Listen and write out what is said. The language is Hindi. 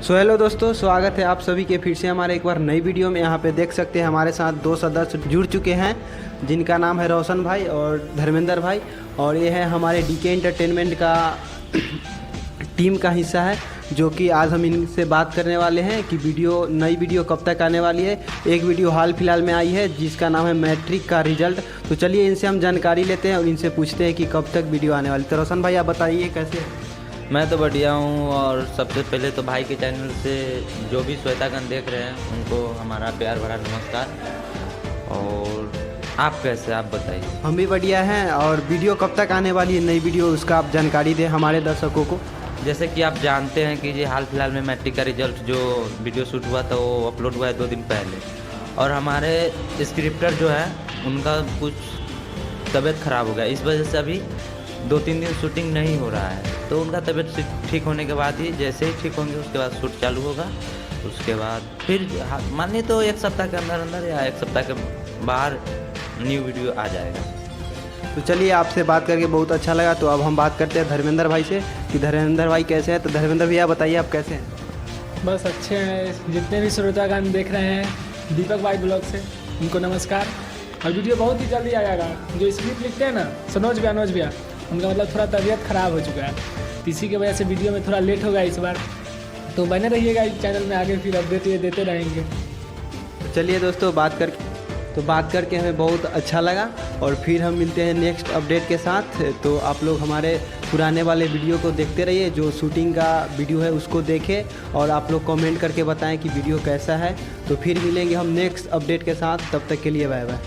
सो हेलो दोस्तों, स्वागत है आप सभी के फिर से हमारे एक बार नई वीडियो में। यहाँ पे देख सकते हैं हमारे साथ दो सदस्य जुड़ चुके हैं जिनका नाम है रोशन भाई और धर्मेंद्र भाई, और ये है हमारे डीके एंटरटेनमेंट का टीम का हिस्सा है, जो कि आज हम इनसे बात करने वाले हैं कि नई वीडियो कब तक आने वाली है। एक वीडियो हाल फिलहाल में आई है जिसका नाम है मैट्रिक का रिजल्ट। तो चलिए इनसे हम जानकारी लेते हैं और इनसे पूछते हैं कि कब तक वीडियो आने वाली। तो रोशन भाई आप बताइए कैसे हैं? मैं तो बढ़िया हूँ। और सबसे पहले तो भाई के चैनल से जो भी श्वेतागण देख रहे हैं उनको हमारा प्यार भरा नमस्कार। और आप कैसे, आप बताइए। हम भी बढ़िया हैं। और वीडियो कब तक आने वाली है नई वीडियो, उसका आप जानकारी दें हमारे दर्शकों को। जैसे कि आप जानते हैं कि ये हाल फिलहाल में मैट्रिक का रिजल्ट जो वीडियो शूट हुआ था वो अपलोड हुआ है 2 दिन पहले। और हमारे स्क्रिप्टर जो है उनका कुछ तबीयत ख़राब हो गया, इस वजह से अभी 2-3 दिन शूटिंग नहीं हो रहा है। तो उनका तबीयत ठीक होने के बाद ही, जैसे ही ठीक होंगे उसके बाद शूट चालू होगा। उसके बाद फिर मानिए तो 1 सप्ताह के अंदर या 1 सप्ताह के बाहर न्यू वीडियो आ जाएगा। तो चलिए आपसे बात करके बहुत अच्छा लगा। तो अब हम बात करते हैं धर्मेंद्र भाई से कि धर्मेंद्र भाई कैसे हैं। तो धर्मेंद्र भैया बताइए आप कैसे हैं? बस अच्छे हैं। जितने भी श्रोतागण देख रहे हैं दीपक भाई ब्लॉग से, उनको नमस्कार। और वीडियो बहुत ही जल्दी आ जाएगा। जो स्क्रिप्ट लिखते हैं ना सनोज भैया, उनका मतलब थोड़ा तबीयत ख़राब हो चुका है, तो इसी की वजह से वीडियो में थोड़ा लेट होगा इस बार। तो बने रहिएगा इस चैनल में, आगे फिर अपडेट ये देते रहेंगे। चलिए दोस्तों, बात करके हमें बहुत अच्छा लगा। और फिर हम मिलते हैं नेक्स्ट अपडेट के साथ। तो आप लोग हमारे पुराने वाले वीडियो को देखते रहिए, जो शूटिंग का वीडियो है उसको देखें और आप लोग कमेंट करके बताएं कि वीडियो कैसा है। तो फिर मिलेंगे हम नेक्स्ट अपडेट के साथ, तब तक के लिए बाय बाय।